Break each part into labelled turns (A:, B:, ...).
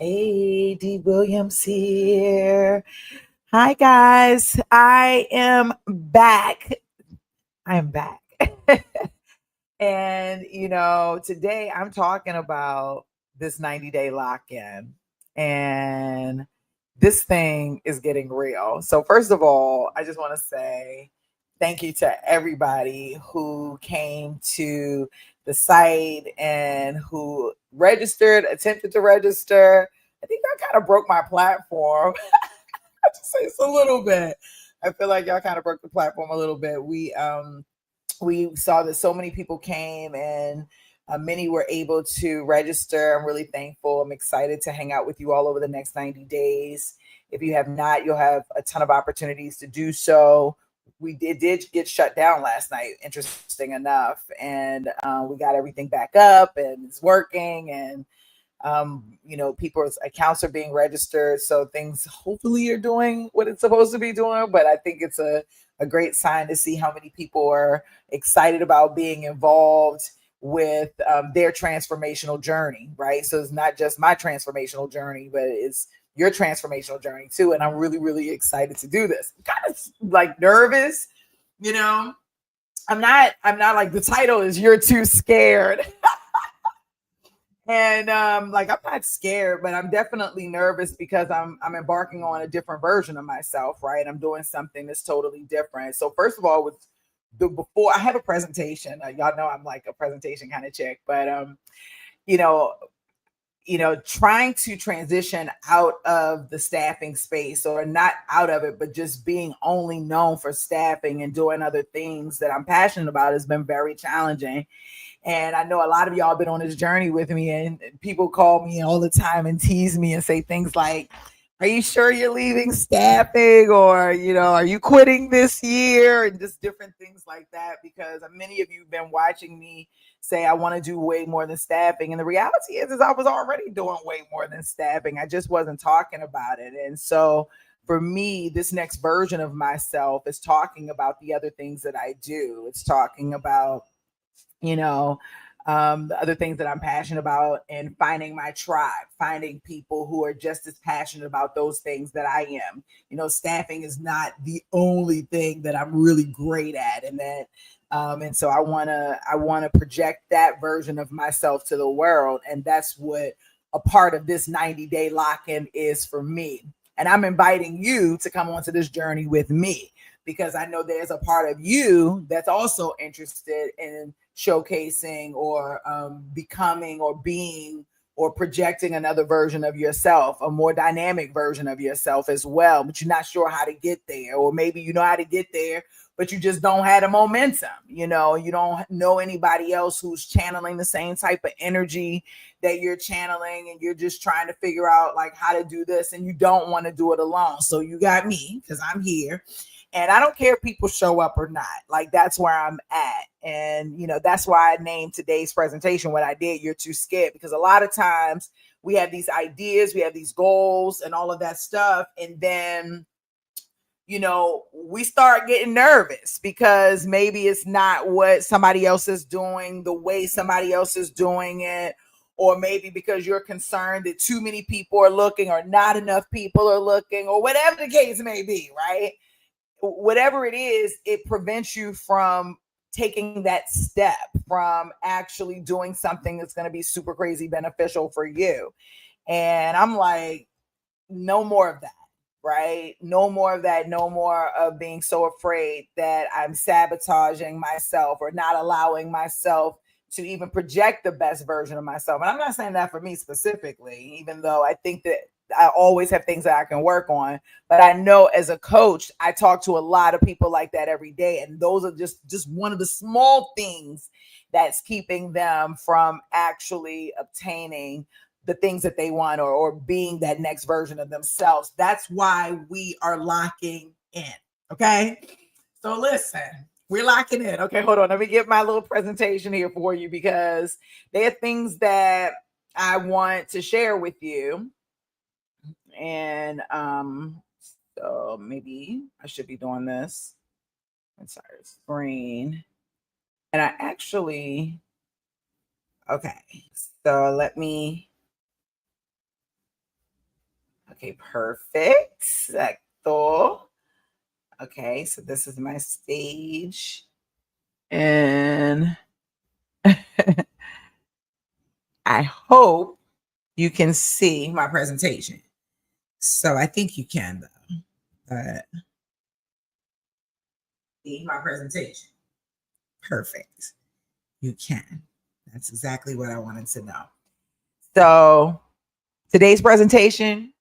A: Hey, D. Williams here. Hi, guys. I am back. I am back. And, today I'm talking about this 90-day lock-in. And this thing is getting real. So, first of all, I just want to say thank you to everybody who came to the site and who registered, attempted to register. I think I kind of broke my platform. I just say it's a little bit. I feel like y'all kind of broke the platform a little bit. We saw that so many people came and many were able to register. I'm really thankful. I'm excited to hang out with you all over the next 90 days. If you have not, you'll have a ton of opportunities to do so. We did get shut down last night, interesting enough, and we got everything back up and it's working. And people's accounts are being registered, so things hopefully are doing what it's supposed to be doing. But I think it's a great sign to see how many people are excited about being involved with their transformational journey, right? So it's not just my transformational journey, but it's your transformational journey too. And I'm really, really excited to do this. I'm kind of like nervous, you know. I'm not like, the title is You're Too Scared. And like, I'm not scared, but I'm definitely nervous because I'm embarking on a different version of myself, right? I'm doing something that's totally different. So first of all, with before I have a presentation, y'all know I'm like a presentation kind of chick, but you know, trying to transition out of the staffing space, or not out of it, but just being only known for staffing and doing other things that I'm passionate about has been very challenging. And I know a lot of y'all been on this journey with me, and people call me all the time and tease me and say things like, are you sure you're leaving staffing? Or, are you quitting this year? And just different things like that, because many of you have been watching me say I want to do way more than staffing. And the reality is I was already doing way more than staffing. I just wasn't talking about it. And so for me, this next version of myself is talking about the other things that I do. It's talking about you know the other things that I'm passionate about, and finding my tribe, finding people who are just as passionate about those things that I am. Staffing is not the only thing that I'm really great at, and so I want to project that version of myself to the world. And that's what a part of this 90-day lock-in is for me. And I'm inviting you to come onto this journey with me, because I know there's a part of you that's also interested in showcasing, or becoming, or being, or projecting another version of yourself, a more dynamic version of yourself as well. But you're not sure how to get there, or maybe you know how to get there, but you just don't have the momentum. You don't know anybody else who's channeling the same type of energy that you're channeling, and you're just trying to figure out like how to do this, and you don't want to do it alone. So you got me, because I'm here. And I don't care if people show up or not. Like, that's where I'm at. And, that's why I named today's presentation what I did, You're Too Scared. Because a lot of times we have these ideas, we have these goals and all of that stuff. And then, we start getting nervous because maybe it's not what somebody else is doing, the way somebody else is doing it. Or maybe because you're concerned that too many people are looking, or not enough people are looking, or whatever the case may be, right? Whatever it is, it prevents you from taking that step, from actually doing something that's going to be super crazy beneficial for you. And I'm like, no more of that, right? No more of that. No more of being so afraid that I'm sabotaging myself, or not allowing myself to even project the best version of myself. And I'm not saying that for me specifically, even though I think that I always have things that I can work on. But I know as a coach, I talk to a lot of people like that every day. And those are just one of the small things that's keeping them from actually obtaining the things that they want, or being that next version of themselves. That's why we are locking in. Okay. So listen, we're locking in. Okay, hold on. Let me get my little presentation here for you, because there are things that I want to share with you. And so maybe I should be doing this. Entire screen. And I okay. So let me Okay, perfect. Exacto. Okay, so this is my stage. And I hope you can see my presentation. So I think you can, though. See my presentation. Perfect. You can. That's exactly what I wanted to know. So today's presentation,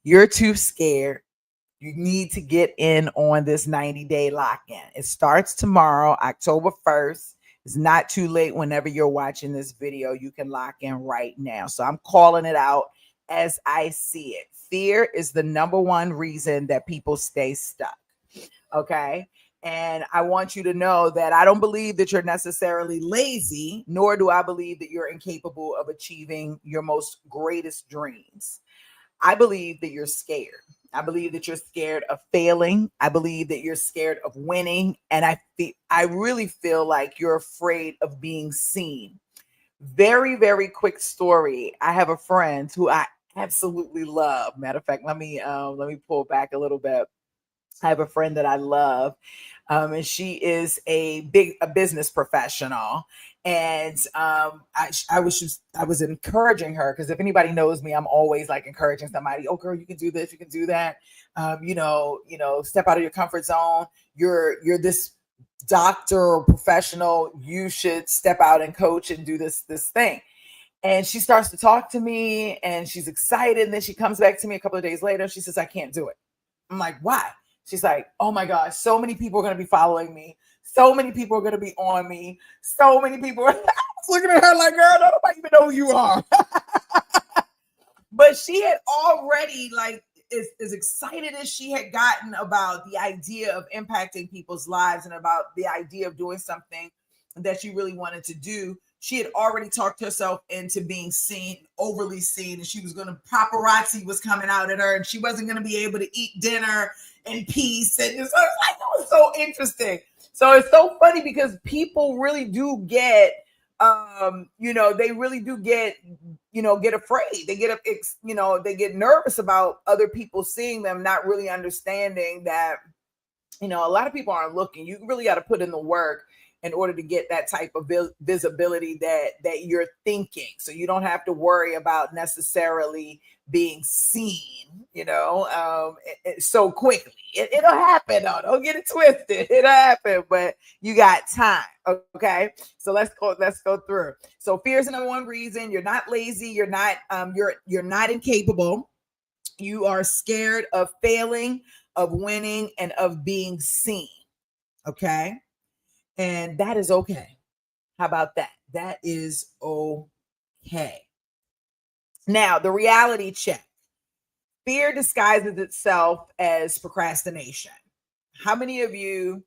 A: you're too scared. You need to get in on this 90-day lock-in. It starts tomorrow, October 1st. It's not too late whenever you're watching this video. You can lock in right now. So I'm calling it out as I see it. Fear is the number one reason that people stay stuck. Okay. And I want you to know that I don't believe that you're necessarily lazy, nor do I believe that you're incapable of achieving your most greatest dreams. I believe that you're scared. I believe that you're scared of failing. I believe that you're scared of winning. And I really feel like you're afraid of being seen. Very, very quick story. I have a friend who I absolutely love. Matter of fact, let me pull back a little bit. I have a friend that I love, and she is a business professional. And I was encouraging her, because if anybody knows me, I'm always like encouraging somebody. Oh, girl, you can do this, you can do that. Step out of your comfort zone. You're this doctor or professional. You should step out and coach and do this thing. And she starts to talk to me, and she's excited. And then she comes back to me a couple of days later. She says, "I can't do it." I'm like, "Why?" She's like, "Oh my gosh, so many people are going to be following me. So many people are going to be on me. So many people." I was looking at her like, "Girl, nobody even know who you are." But she had already, like, as excited as she had gotten about the idea of impacting people's lives and about the idea of doing something that she really wanted to do, she had already talked herself into being seen, overly seen, and she was going to, paparazzi was coming out at her, and she wasn't going to be able to eat dinner in peace. And it was so interesting. So it's so funny, because people really do get, they really do get, get afraid. They get, they get nervous about other people seeing them, not really understanding that, a lot of people aren't looking. You really got to put in the work in order to get that type of visibility that you're thinking. So you don't have to worry about necessarily being seen, so quickly. It'll happen, though. Don't get it twisted. It'll happen, but you got time. Okay. So let's go through. So fear is the number one reason. You're not lazy. You're not, you're not incapable. You are scared of failing, of winning, and of being seen. Okay. And that is okay. How about that? That is okay. Now, the reality check. Fear disguises itself as procrastination. How many of you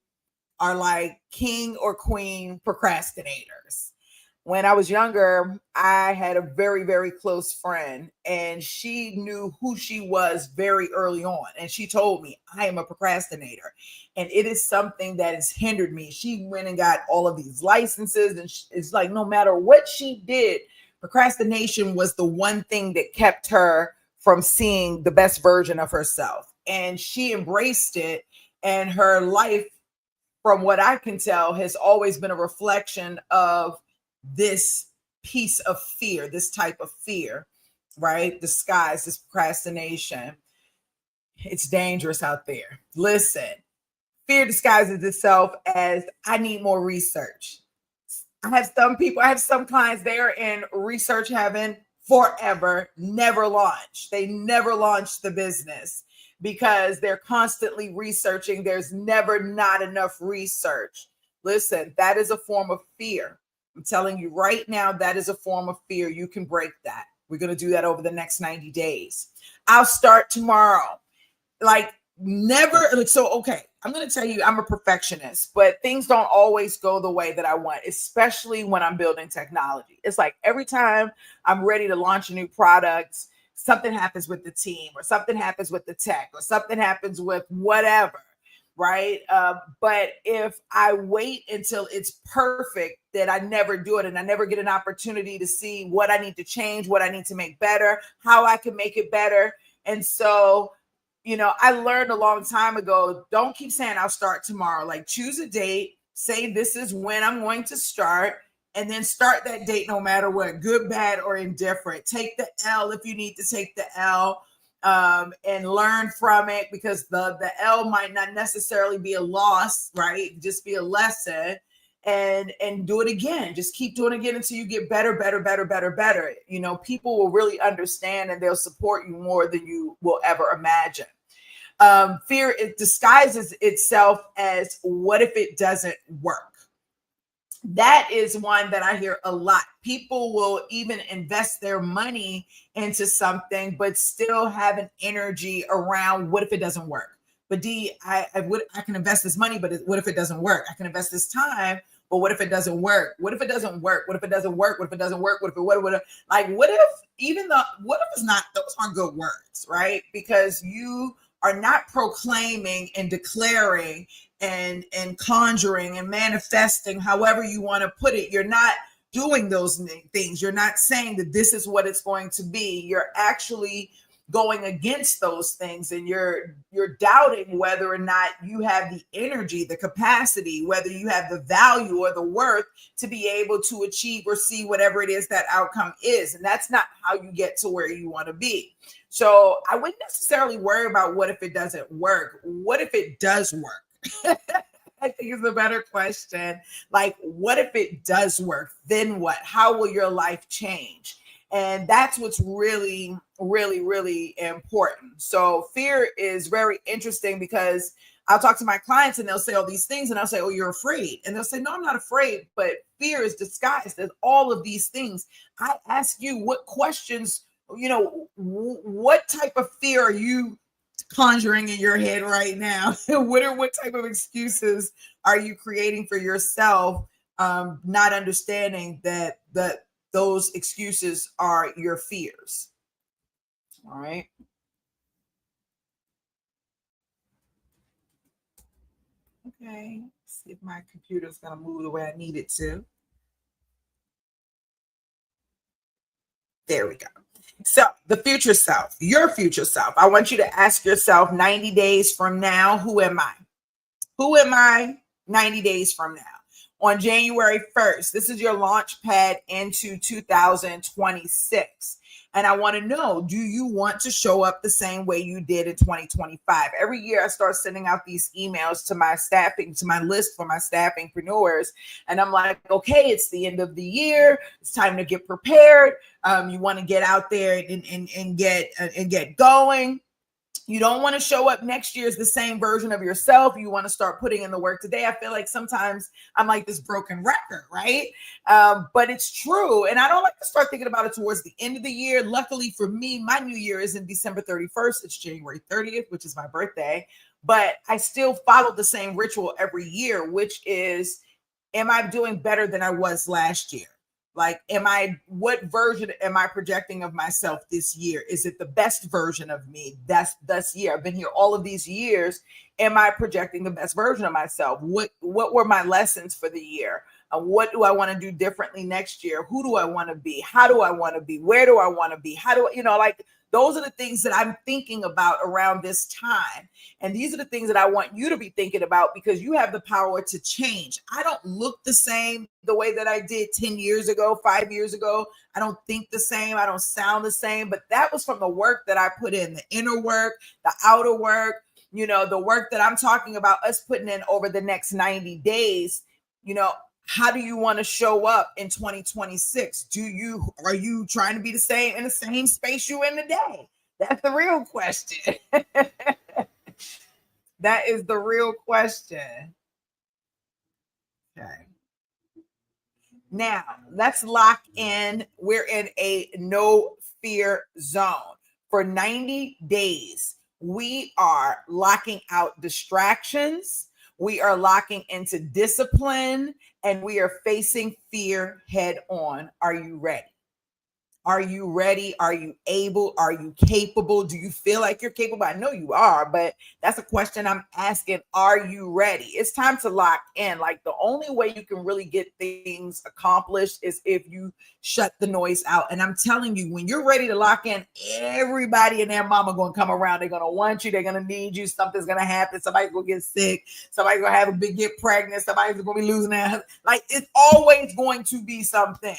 A: are like king or queen procrastinators? When I was younger, I had a very, very close friend, and she knew who she was very early on. And she told me, "I am a procrastinator." And it is something that has hindered me. She went and got all of these licenses, and it's like, no matter what she did, procrastination was the one thing that kept her from seeing the best version of herself. And she embraced it, and her life, from what I can tell, has always been a reflection of this piece of fear, this type of fear, right? Disguise, this procrastination. It's dangerous out there. Listen, fear disguises itself as, "I need more research." I have some clients, they're in research heaven forever, never launch. They never launch the business because they're constantly researching. There's never not enough research. Listen, that is a form of fear. I'm telling you right now, that is a form of fear. You can break that. We're going to do that over the next 90 days. I'll start tomorrow. Like, never, like, so, okay, I'm going to tell you, I'm a perfectionist, but things don't always go the way that I want, especially when I'm building technology. It's like every time I'm ready to launch a new product, something happens with the team, or something happens with the tech, or something happens with whatever, right? But if I wait until it's perfect, then I never do it, and I never get an opportunity to see what I need to change, what I need to make better, how I can make it better. And so, I learned a long time ago, don't keep saying I'll start tomorrow. Like, choose a date, say this is when I'm going to start, and then start that date no matter what, good, bad, or indifferent. Take the L if you need to take the L, and learn from it, because the L might not necessarily be a loss, right? Just be a lesson. And do it again. Just keep doing it again until you get better, better, better, better, better. People will really understand, and they'll support you more than you will ever imagine. Fear, it disguises itself as, what if it doesn't work? That is one that I hear a lot. People will even invest their money into something, but still have an energy around, what if it doesn't work? But I can invest this money, but what if it doesn't work? I can invest this time, but what if it doesn't work? What if it doesn't work? What if it doesn't work? What if it doesn't work? What if what if even the what if is not, those aren't good words, right? Because you are not proclaiming and declaring and conjuring and manifesting, however you want to put it. You're not doing those things. You're not saying that this is what it's going to be. You're actually going against those things, and you're doubting whether or not you have the energy, the capacity, whether you have the value or the worth to be able to achieve or see whatever it is that outcome is. And that's not how you get to where you want to be. So I wouldn't necessarily worry about what if it doesn't work. What if it does work? I think is a better question. Like, what if it does work? Then what? How will your life change? And that's what's really, really, really important. So fear is very interesting, because I'll talk to my clients and they'll say all these things, and I'll say, oh, you're afraid. And they'll say, no, I'm not afraid. But fear is disguised as all of these things. I ask you, what questions, what type of fear are you conjuring in your head right now? What type of excuses are you creating for yourself, not understanding that those excuses are your fears? All right. Okay. Let's see if my computer's going to move the way I need it to. There we go. So the future self, your future self, I want you to ask yourself, 90 days from now, who am I? Who am I 90 days from now? On January 1st, this is your launch pad into 2026. And I want to know, do you want to show up the same way you did in 2025? Every year I start sending out these emails to my staffing, to my list for my staffingpreneurs. And I'm like, okay, it's the end of the year. It's time to get prepared. You want to get out there and get going. You don't want to show up next year as the same version of yourself. You want to start putting in the work today. I feel like sometimes I'm like this broken record, right? But it's true. And I don't like to start thinking about it towards the end of the year. Luckily for me, my new year is in December 31st. It's January 30th, which is my birthday. But I still follow the same ritual every year, which is, am I doing better than I was last year? Like, what version am I projecting of myself this year? Is it the best version of me? That's this year. I've been here all of these years. Am I projecting the best version of myself? What were my lessons for the year? What do I want to do differently next year? Who do I want to be? How do I want to be? Where do I want to be? How do I, those are the things that I'm thinking about around this time. And these are the things that I want you to be thinking about, because you have the power to change. I don't look the same the way that I did 10 years ago, 5 years ago. I don't think the same. I don't sound the same. But that was from the work that I put in, the inner work, the outer work, the work that I'm talking about us putting in over the next 90 days. How do you want to show up in 2026? Are you trying to be the same in the same space you in today? That's the real question. That is the real question. Okay. Now, let's lock in. We're in a no fear zone. For 90 days, we are locking out distractions. We are locking into discipline, and we are facing fear head on. Are you ready? Are you ready? Are you able? Are you capable? Do you feel like you're capable? I know you are, but that's a question I'm asking. Are you ready? It's time to lock in. Like, the only way you can really get things accomplished is if you shut the noise out. And I'm telling you, when you're ready to lock in, everybody and their mama going to come around. They're going to want you. They're going to need you. Something's going to happen. Somebody's going to get sick. Somebody's going to have a big get pregnant. Somebody's going to be losing their husband. Like, it's always going to be something.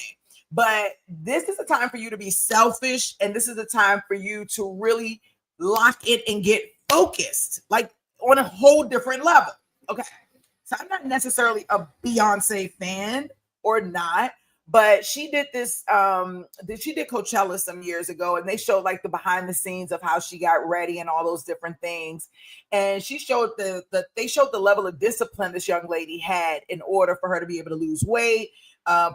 A: But this is a time for you to be selfish, and this is a time for you to really lock it and get focused, like on a whole different level. Okay. So I'm not necessarily a Beyonce fan or not, but she did this, she did Coachella some years ago, and they showed like the behind the scenes of how she got ready and all those different things. And she showed they showed the level of discipline this young lady had in order for her to be able to lose weight,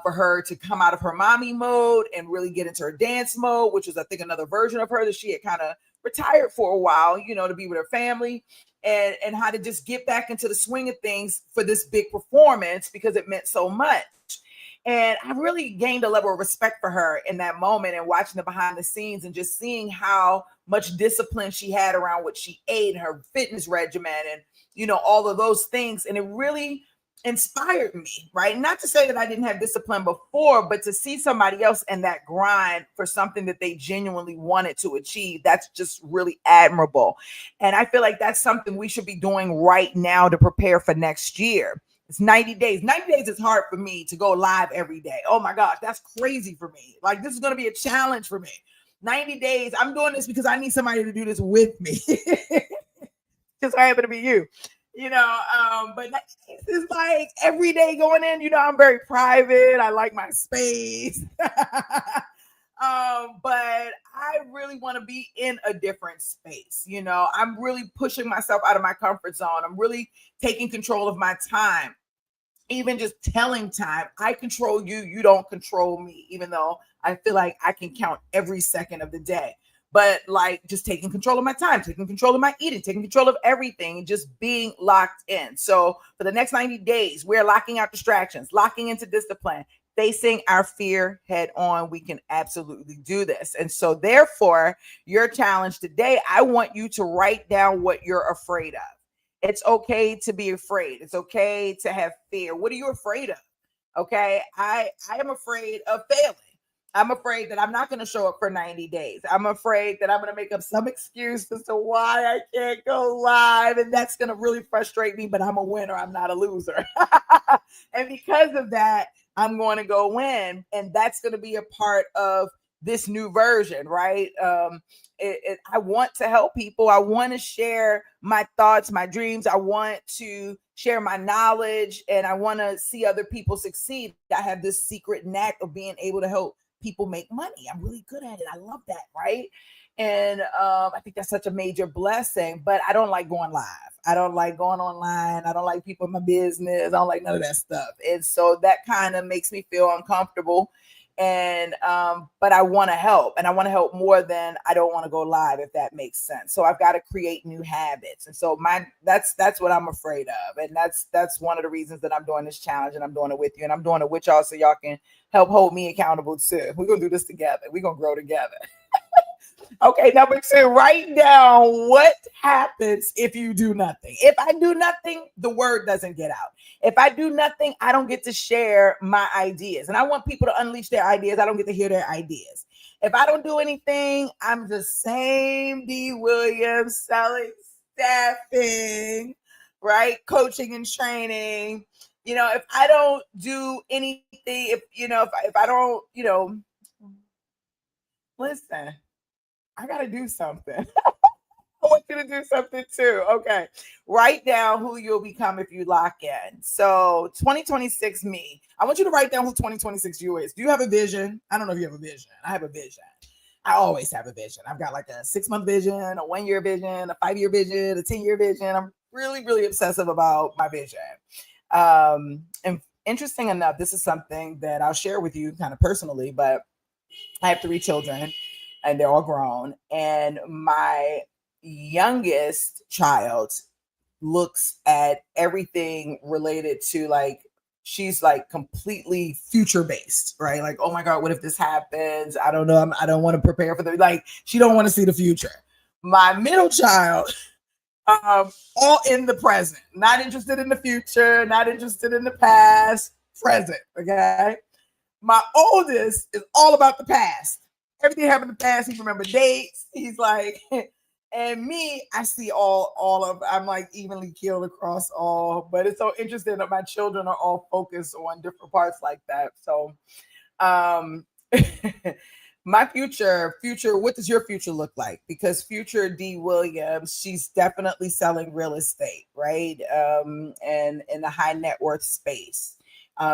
A: for her to come out of her mommy mode and really get into her dance mode, which is, I think, another version of her that she had kind of retired for a while, to be with her family, and how to just get back into the swing of things for this big performance because it meant so much. And I really gained a level of respect for her in that moment, and watching the behind the scenes and just seeing how much discipline she had around what she ate and her fitness regimen and, all of those things. And it really inspired me, right? Not to say that I didn't have discipline before, but to see somebody else in that grind for something that they genuinely wanted to achieve, that's just really admirable. And I feel like that's something we should be doing right now to prepare for next year. It's 90 days. 90 days is hard for me to go live every day. Oh my gosh, that's crazy for me. Like, this is going to be a challenge for me. 90 days. I'm doing this because I need somebody to do this with me. Just happen to be you. But it's like every day going in, I'm very private. I like my space. But I really want to be in a different space. I'm really pushing myself out of my comfort zone. I'm really taking control of my time. Even just telling time, I control you, you don't control me, even though I feel like I can count every second of the day. But like, just taking control of my time, taking control of my eating, taking control of everything, and just being locked in. So for the next 90 days, we're locking out distractions, locking into discipline, facing our fear head on. We can absolutely do this. And so therefore, your challenge today, I want you to write down what you're afraid of. It's okay to be afraid. It's okay to have fear. What are you afraid of? Okay. I am afraid of failing. I'm afraid that I'm not going to show up for 90 days. I'm afraid that I'm going to make up some excuse as to why I can't go live. And that's going to really frustrate me, but I'm a winner. I'm not a loser. And because of that, I'm going to go win. And that's going to be a part of this new version, right? I want to help people. I want to share my thoughts, my dreams. I want to share my knowledge, and I want to see other people succeed. I have this secret knack of being able to help people make money. I'm really good at it. I love that, right? And I think that's such a major blessing, but I don't like going live. I don't like going online. I don't like people in my business. I don't like none of that stuff. And so that kind of makes me feel uncomfortable. And but I want to help, and I want to help more than I don't want to go live, if that makes sense. So I've got to create new habits. And so that's what I'm afraid of. And that's one of the reasons that I'm doing this challenge, and I'm doing it with you, and I'm doing it with y'all so y'all can help hold me accountable too. We're gonna do this together. We're gonna grow together. Okay, number 2, write down what happens if you do nothing. If I do nothing, the word doesn't get out. If I do nothing, I don't get to share my ideas. And I want people to unleash their ideas. I don't get to hear their ideas. If I don't do anything, I'm the same D. Williams, selling, staffing, right? Coaching and training. If I don't do anything, if I don't, listen, I got to do something. I want you to do something too. Okay. Write down who you'll become if you lock in. So 2026 me. I want you to write down who 2026 you is. Do you have a vision? I don't know if you have a vision. I have a vision. I always have a vision. I've got like a 6-month vision, a 1-year vision, a 5-year vision, a 10-year vision. I'm really, really obsessive about my vision. And interesting enough, this is something that I'll share with you kind of personally, but I have 3 children and they're all grown. And my youngest child looks at everything related to like she's like completely future based, right? Like, oh my God, what if this happens? I don't know. I don't want to prepare for the, like, she don't want to see the future. My middle child, all in the present, not interested in the future, not interested in the past, present. Okay. My oldest is all about the past. Everything happened in the past. He remember dates. He's like, and me, I see all of. I'm like evenly keeled across all. But it's so interesting that my children are all focused on different parts like that. So, um, my future, what does your future look like? Because future D Williams, she's definitely selling real estate, right? And in the high net worth space.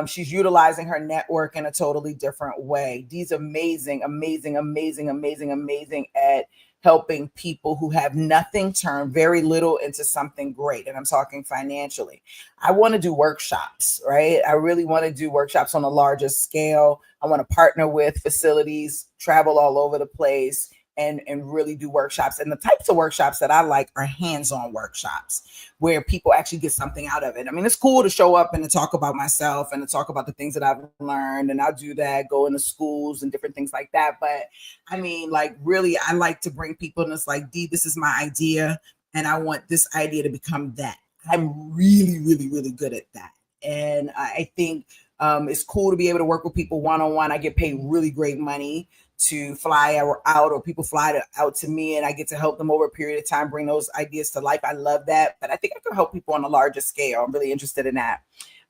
A: She's utilizing her network in a totally different way. Dee's amazing, amazing, amazing, amazing, amazing at helping people who have nothing turn very little into something great. And I'm talking financially. I want to do workshops, right? I really want to do workshops on a larger scale. I want to partner with facilities, travel all over the place, and really do workshops. And the types of workshops that I like are hands-on workshops where people actually get something out of it. I mean, it's cool to show up and to talk about myself and to talk about the things that I've learned. And I'll do that, go into schools and different things like that. But I mean, like, really, I like to bring people and it's like, Dee, this is my idea. And I want this idea to become that. I'm really, really, really good at that. And I think it's cool to be able to work with people one-on-one. I get paid really great money to fly out, or people fly out to me and I get to help them over a period of time, bring those ideas to life. I love that. But I think I can help people on a larger scale. I'm really interested in that.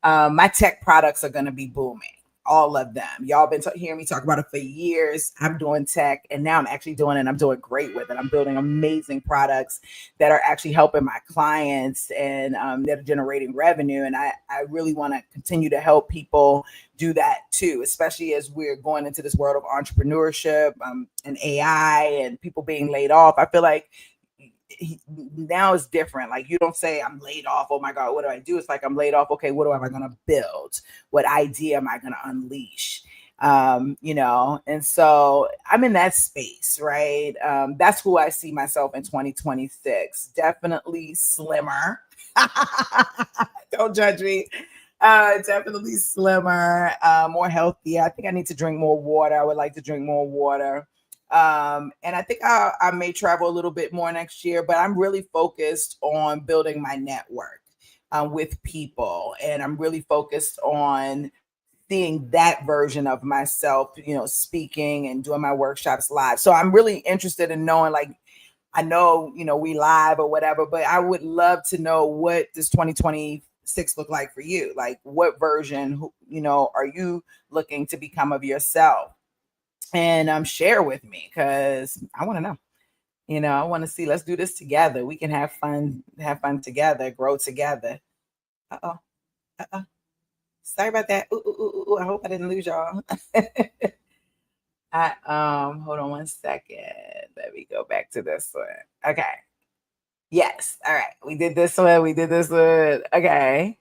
A: My tech products are going to be booming. All of them. Y'all been hearing me talk about it for years. I'm doing tech and now I'm actually doing it and I'm doing great with it. I'm building amazing products that are actually helping my clients and that are generating revenue. And I really want to continue to help people do that too, especially as we're going into this world of entrepreneurship and AI and people being laid off. I feel like now it's different. Like, you don't say I'm laid off. Oh my God, what do I do? It's like, I'm laid off. Okay, what am I going to build? What idea am I going to unleash? And so I'm in that space, right? That's who I see myself in 2026. Definitely slimmer. Don't judge me. Definitely slimmer, more healthy. I think I need to drink more water. I would like to drink more water. And I think I may travel a little bit more next year, but I'm really focused on building my network with people. And I'm really focused on seeing that version of myself, speaking and doing my workshops live. So I'm really interested in knowing, like, I know, we live or whatever, but I would love to know what does 2026 look like for you? Like, what version, are you looking to become of yourself? And share with me, because I want to know. I want to see. Let's do this together. We can have fun together, grow together. Sorry about that. Ooh, I hope I didn't lose y'all. Hold on one second. Let me go back to this one. Okay. Yes. All right. We did this one. Okay.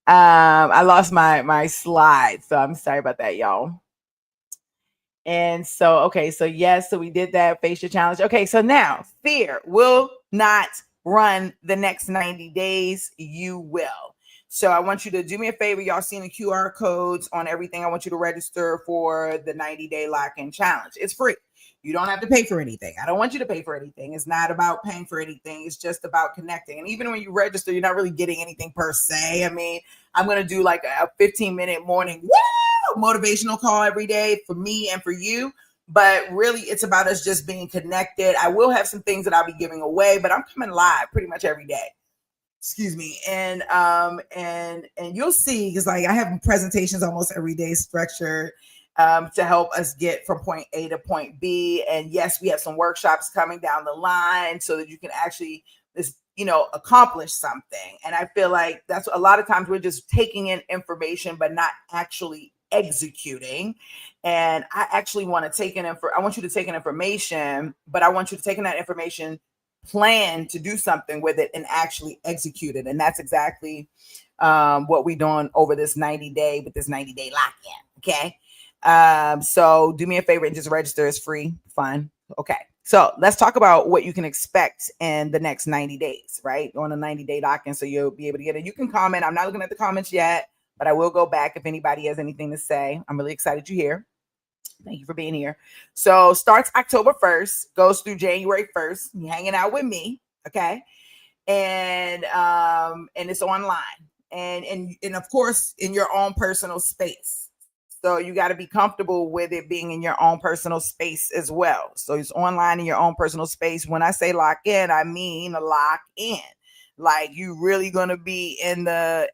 A: I lost my slide, so I'm sorry about that, y'all. And so, okay, so yes, so we did that, face your challenge. Okay, so now fear will not run the next 90 days. You will. So I want you to do me a favor. Y'all seeing the QR codes on everything. I want you to register for the 90-day lock-in challenge. It's free. You don't have to pay for anything. I don't want you to pay for anything. It's not about paying for anything. It's just about connecting. And even when you register, you're not really getting anything per se. I mean, I'm going to do like a 15-minute morning motivational call every day for me and for you. But really, it's about us just being connected. I will have some things that I'll be giving away, but I'm coming live pretty much every day. Excuse me. And you'll see, because like I have presentations almost every day structured to help us get from point A to point B. And yes, we have some workshops coming down the line so that you can actually accomplish something. And I feel like that's a lot of times we're just taking in information, but not actually executing. And I actually want to take I want you to take in information, but I want you to take in that information, plan to do something with it, and actually execute it. And that's exactly what we're doing over this 90-day lock-in. Okay. So do me a favor and just register. It's free, fun. Okay. So let's talk about what you can expect in the next 90 days, right? On a 90-day lock-in. So you'll be able to get it. You can comment. I'm not looking at the comments yet, but I will go back if anybody has anything to say. I'm really excited you're here. Thank you for being here. So starts October 1st, goes through January 1st. You're hanging out with me, okay? And it's online. And of course in your own personal space. So you got to be comfortable with it being in your own personal space as well. So it's online in your own personal space. When I say lock in, I mean lock in. Like you really gonna be in the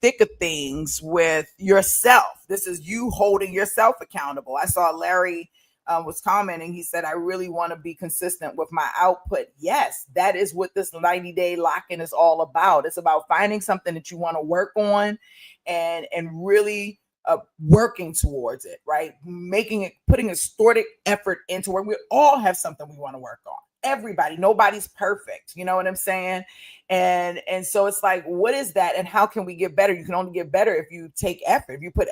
A: thick of things with yourself. This is you holding yourself accountable. I saw Larry was commenting. He said, I really want to be consistent with my output. Yes, that is what this 90-day lock-in is all about. It's about finding something that you want to work on and really working towards it, right? Putting a stoic effort into where we all have something we want to work on. Everybody, nobody's perfect. You know what I'm saying? And so it's like, what is that? And how can we get better? You can only get better if you take effort, if you put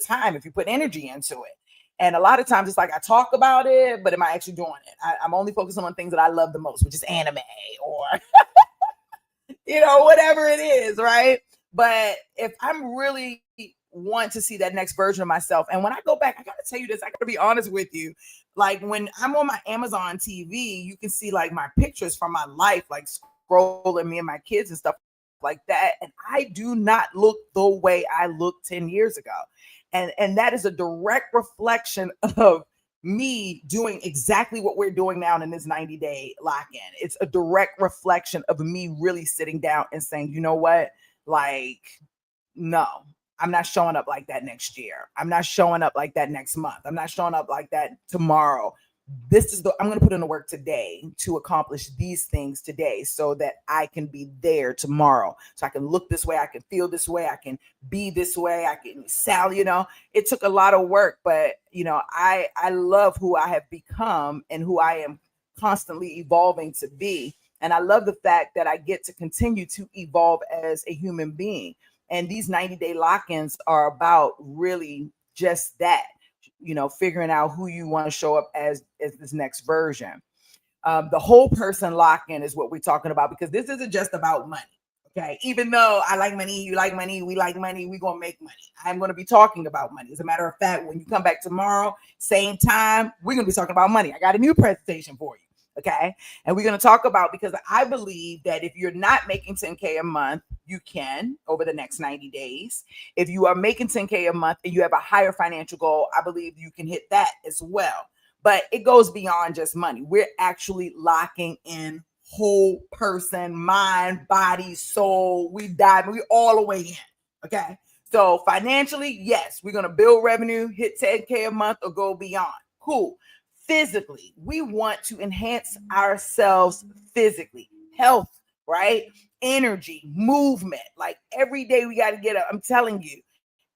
A: time, if you put energy into it. And a lot of times it's like I talk about it, but am I actually doing it? I'm only focusing on things that I love the most, which is anime or, whatever it is, right? But if I'm really want to see that next version of myself, and when I go back, I got to tell you this, I got to be honest with you. Like when I'm on my Amazon TV, you can see like my pictures from my life, like scrolling me and my kids and stuff like that. And I do not look the way I looked 10 years ago. And that is a direct reflection of me doing exactly what we're doing now in this 90-day lock-in. It's a direct reflection of me really sitting down and saying, you know what? Like, no, I'm not showing up like that next year. I'm not showing up like that next month. I'm not showing up like that tomorrow. I'm going to put in the work today to accomplish these things today so that I can be there tomorrow. So I can look this way. I can feel this way. I can be this way. I can sound, it took a lot of work, but I love who I have become and who I am constantly evolving to be. And I love the fact that I get to continue to evolve as a human being. And these 90-day lock-ins are about really just that. Figuring out who you want to show up as this next version. The whole person lock-in is what we're talking about, because this isn't just about money. Okay. Even though I like money, you like money, we like money, we're going to make money. I'm going to be talking about money. As a matter of fact, when you come back tomorrow, same time, we're going to be talking about money. I got a new presentation for you. Okay. And we're going to talk about, because I believe that if you're not making 10K a month, you can over the next 90 days. If you are making 10K a month and you have a higher financial goal, I believe you can hit that as well. But it goes beyond just money. We're actually locking in whole person, mind, body, soul. We all the way in. Okay. So financially, yes, we're going to build revenue, hit 10K a month or go beyond. Cool. Physically, we want to enhance ourselves physically, health, right? Energy, movement. Like every day we got to get up. I'm telling you,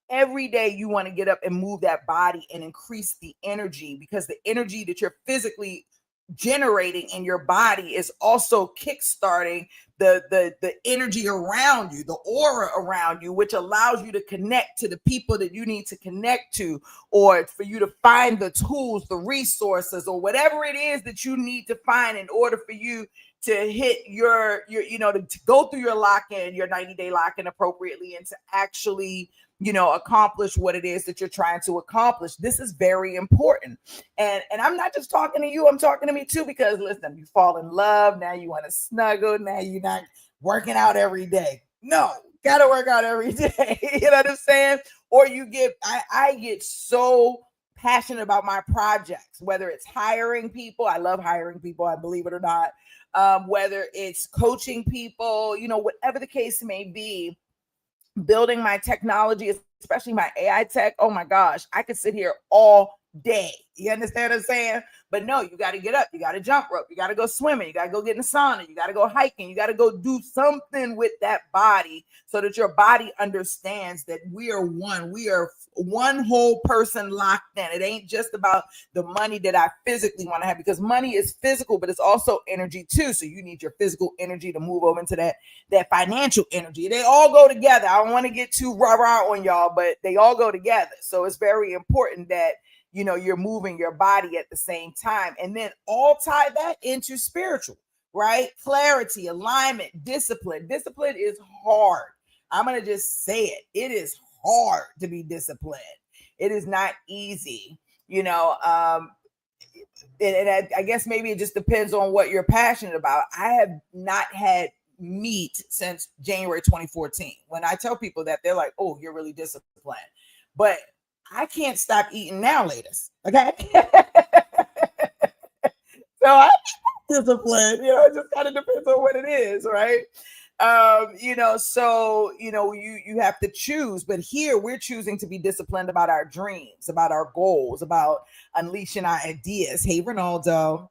A: every day you want to get up and move that body and increase the energy, because the energy that you're physically generating in your body is also kickstarting the energy around you, the aura around you, which allows you to connect to the people that you need to connect to, or for you to find the tools, the resources, or whatever it is that you need to find in order for you to hit your to go through your lock-in, your 90-day lock-in appropriately, and to actually accomplish what it is that you're trying to accomplish. This is very important. And I'm not just talking to you, I'm talking to me too, because listen, you fall in love, now you want to snuggle, now you're not working out every day. No, gotta work out every day. You know what I'm saying? Or I get so passionate about my projects, whether it's hiring people. I love hiring people, I believe it or not. Whether it's coaching people, whatever the case may be, building my technology, especially my AI tech. Oh my gosh, I could sit here all day. You understand what I'm saying? But no, you got to get up, you got to jump rope, you got to go swimming, you got to go get in the sauna, you got to go hiking, you got to go do something with that body so that your body understands that we are one whole person locked in. It ain't just about the money that I physically want to have, because money is physical, but it's also energy too. So you need your physical energy to move over into that financial energy. They all go together. I don't want to get too rah-rah on y'all, but they all go together. So it's very important that you're moving your body at the same time, and then all tie that into spiritual, right? Clarity, alignment, discipline. Discipline is hard. I'm going to just say it. It is hard to be disciplined. It is not easy, you know. And I guess maybe it just depends on what you're passionate about. I have not had meat since January 2014. When I tell people that, they're like, oh, you're really disciplined. But I can't stop eating now, ladies. Okay. So I'm disciplined, it just kind of depends on what it is, right? You have to choose. But here we're choosing to be disciplined about our dreams, about our goals, about unleashing our ideas. Hey, Ronaldo,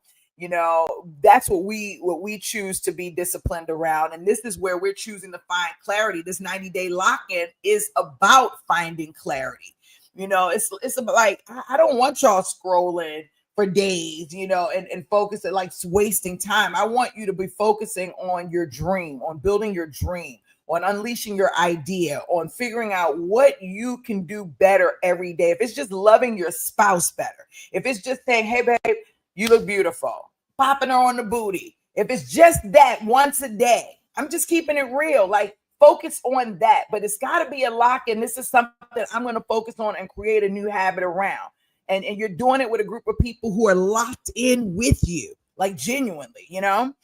A: that's what we choose to be disciplined around. And this is where we're choosing to find clarity. This 90-day lock-in is about finding clarity. It's about, like, I don't want y'all scrolling for days, and focus it, like wasting time. I want you to be focusing on your dream, on building your dream, on unleashing your idea, on figuring out what you can do better every day. If it's just loving your spouse better, if it's just saying, hey, babe, you look beautiful, popping her on the booty, if it's just that once a day, I'm just keeping it real. Like, focus on that. But it's got to be a lock in. This is something I'm going to focus on and create a new habit around. And you're doing it with a group of people who are locked in with you, like genuinely, and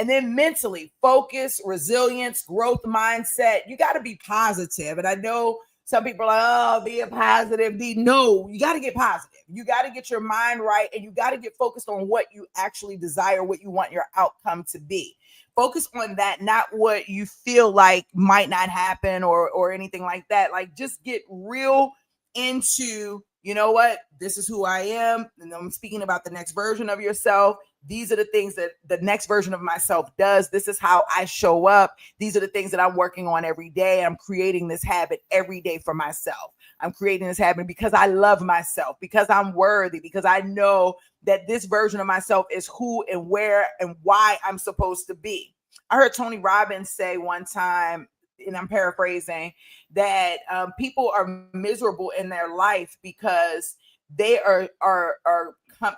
A: then mentally focus, resilience, growth mindset. You got to be positive. And I know some people are like, oh, be a positive. No, you got to get positive. You got to get your mind right. And you got to get focused on what you actually desire, what you want your outcome to be. Focus on that, not what you feel like might not happen or anything like that. Like, just get real into, you know what, this is who I am. And I'm speaking about the next version of yourself. These are the things that the next version of myself does. This is how I show up. These are the things that I'm working on every day. I'm creating this habit every day for myself. I'm creating this habit because I love myself, because I'm worthy, because I know that this version of myself is who and where and why I'm supposed to be. I heard Tony Robbins say one time, and I'm paraphrasing, that people are miserable in their life because they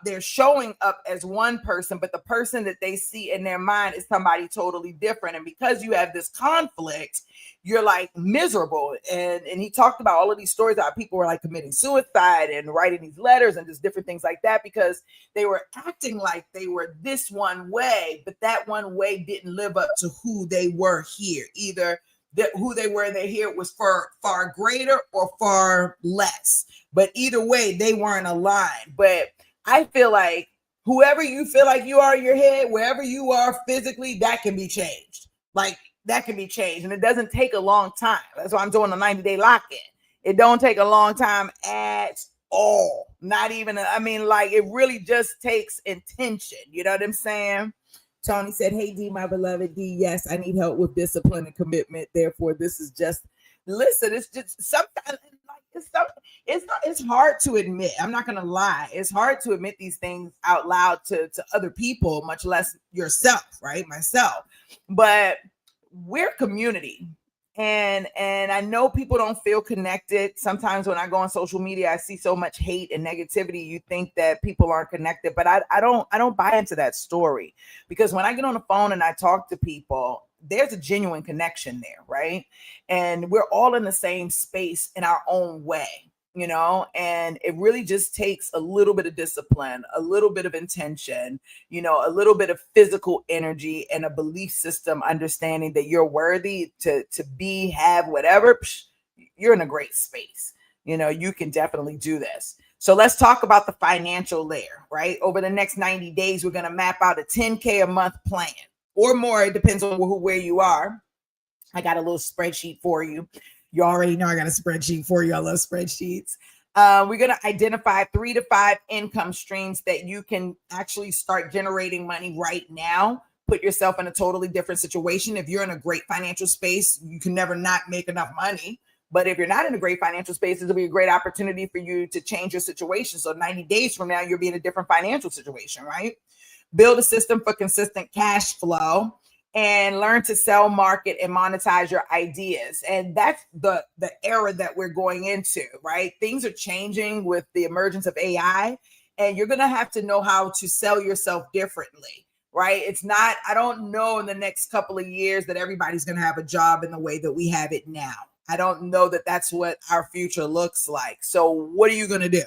A: they're showing up as one person, but the person that they see in their mind is somebody totally different. And because you have this conflict, you're like miserable. And he talked about all of these stories how people were like committing suicide and writing these letters and just different things like that, because they were acting like they were this one way, but that one way didn't live up to who they were here. Either that who they were there here was far greater or far less. But either way, they weren't aligned. But I feel like whoever you feel like you are in your head, wherever you are physically, that can be changed. Like, that can be changed. And it doesn't take a long time. That's why I'm doing a 90-day lock-in. It don't take a long time at all. Not even, it really just takes intention. You know what I'm saying? Tony said, hey, D, my beloved D, yes, I need help with discipline and commitment. Therefore, this is just, listen, it's just sometimes, it's hard to admit. I'm not going to lie. It's hard to admit these things out loud to other people, much less yourself, right? Myself. But we're community. And I know people don't feel connected. Sometimes when I go on social media, I see so much hate and negativity. You think that people aren't connected, but I don't buy into that story, because when I get on the phone and I talk to people, there's a genuine connection there, right? And we're all in the same space in our own way, and it really just takes a little bit of discipline, a little bit of intention, a little bit of physical energy and a belief system, understanding that you're worthy to have whatever. You're in a great space. You can definitely do this. So let's talk about the financial layer, right? Over the next 90 days, we're going to map out a 10K a month plan or more. It depends on where you are. I got a little spreadsheet for you. You already know I got a spreadsheet for you. I love spreadsheets. We're going to identify 3 to 5 income streams that you can actually start generating money right now. Put yourself in a totally different situation. If you're in a great financial space, you can never not make enough money. But if you're not in a great financial space, it'll be a great opportunity for you to change your situation. So 90 days from now, you'll be in a different financial situation, right? Build a system for consistent cash flow. And learn to sell, market, and monetize your ideas. And that's the era that we're going into, right? Things are changing with the emergence of AI, and you're going to have to know how to sell yourself differently. right? It's not, I don't know in the next couple of years that everybody's going to have a job in the way that we have it now. I don't know that that's what our future looks like. So what are you going to do?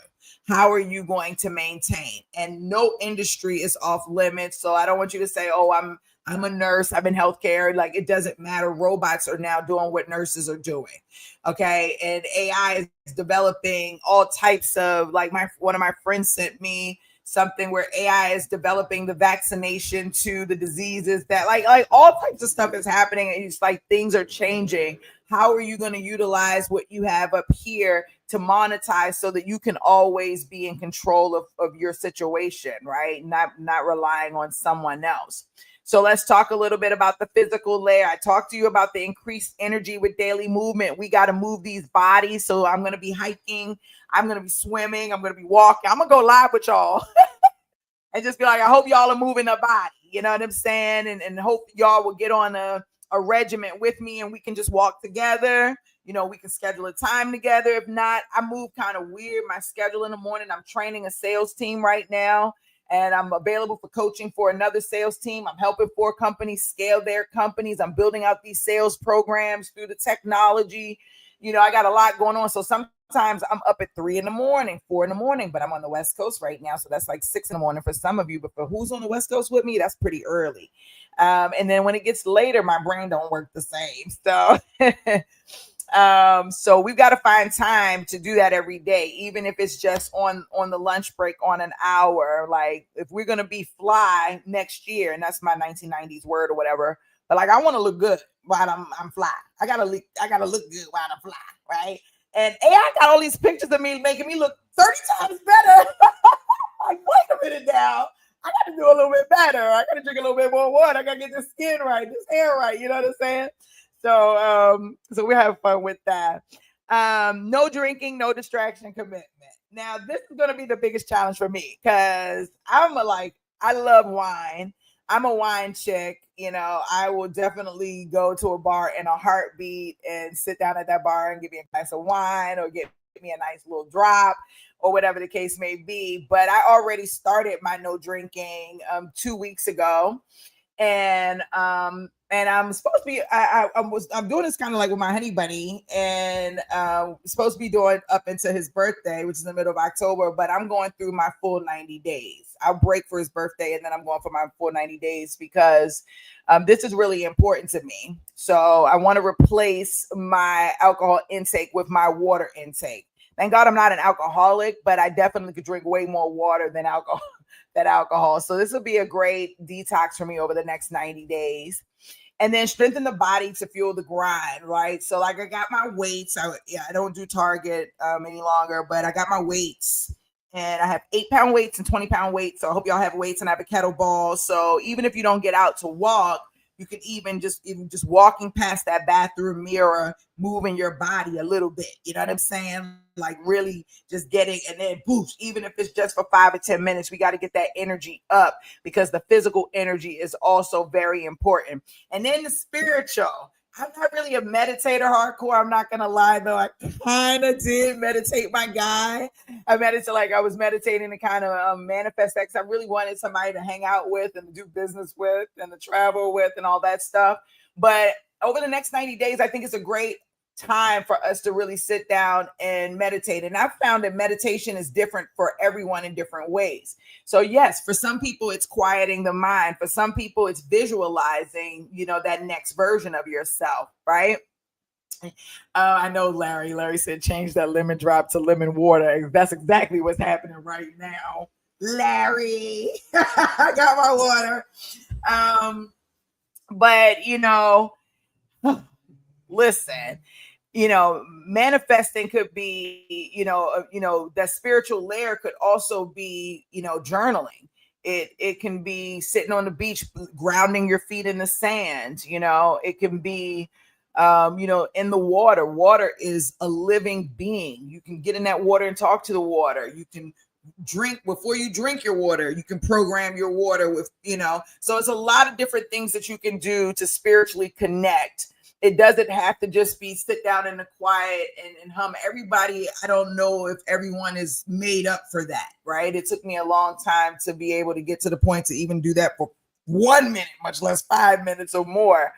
A: How are you going to maintain? And no industry is off limits. So I don't want you to say, oh, I'm a nurse, I'm in healthcare. Like, it doesn't matter. Robots are now doing what nurses are doing. Okay. And AI is developing all types of, like, one of my friends sent me something where AI is developing the vaccination to the diseases that like all types of stuff is happening. And it's like things are changing. How are you going to utilize what you have up here to monetize so that you can always be in control of your situation, right? Not relying on someone else. So let's talk a little bit about the physical layer. I talked to you about the increased energy with daily movement. We got to move these bodies. So I'm going to be hiking. I'm going to be swimming. I'm going to be walking. I'm going to go live with y'all and just be like, I hope y'all are moving the body. You know what I'm saying? And hope y'all will get on a regiment with me and we can just walk together. You know, we can schedule a time together. If not, I move kind of weird. My schedule in the morning, I'm training a sales team right now. And I'm available for coaching for another sales team. I'm helping 4 companies scale their companies. I'm building out these sales programs through the technology. You know, I got a lot going on. So sometimes I'm up at 3 in the morning, 4 in the morning, but I'm on the West Coast right now. So that's like 6 in the morning for some of you. But for who's on the West Coast with me, that's pretty early. And then when it gets later, my brain don't work the same. So so we've got to find time to do that every day, even if it's just on the lunch break on an hour. Like, if we're going to be fly next year, and that's my 1990s word or whatever, but like, I want to look good while I'm fly. I gotta look good while I'm fly, right? And AI got all these pictures of me making me look 30 times better. Like, wait a minute now. I got to do a little bit better. I got to drink a little bit more water. I got to get this skin right, this hair right. You know what I'm saying? So we have fun with that. No drinking, no distraction, commitment. Now, this is going to be the biggest challenge for me because I love wine. I'm a wine chick. You know, I will definitely go to a bar in a heartbeat and sit down at that bar and give me a glass of wine or get me a nice little drop or whatever the case may be. But I already started my no drinking 2 weeks ago. And I'm supposed to be, I'm doing this kind of like with my honey bunny, and supposed to be doing up into his birthday, which is in the middle of October, but I'm going through my full 90 days. I'll break for his birthday and then I'm going for my full 90 days because this is really important to me. So I want to replace my alcohol intake with my water intake. Thank God I'm not an alcoholic, but I definitely could drink way more water than alcohol. So this will be a great detox for me over the next 90 days. And then strengthen the body to fuel the grind, right? So like, I got my weights. I don't do Target any longer, but I got my weights. And I have 8-pound weights and 20-pound weights. So I hope y'all have weights, and I have a kettlebell. So even if you don't get out to walk, you can even just walking past that bathroom mirror, moving your body a little bit. You know what I'm saying? Like, really just getting, and then boost, even if it's just for 5 or 10 minutes, we got to get that energy up because the physical energy is also very important. And then the spiritual. I'm not really a meditator hardcore. I'm not going to lie, though. I kind of did meditate, my guy. I was meditating to kind of manifest that because I really wanted somebody to hang out with and do business with and to travel with and all that stuff. But over the next 90 days, I think it's a great time for us to really sit down and meditate. And I've found that meditation is different for everyone in different ways. So yes, for some people, it's quieting the mind. For some people, it's visualizing, that next version of yourself, right? I know Larry said, change that lemon drop to lemon water. That's exactly what's happening right now. Larry, I got my water. But, listen, manifesting could be, that spiritual layer could also be, journaling. It can be sitting on the beach, grounding your feet in the sand. It can be, in the water. Water is a living being. You can get in that water and talk to the water. You can drink before you drink your water. You can program your water with, so it's a lot of different things that you can do to spiritually connect. It doesn't have to just be sit down in the quiet and hum. Everybody, I don't know if everyone is made up for that, right? It took me a long time to be able to get to the point to even do that 1 minute, much less 5 minutes or more.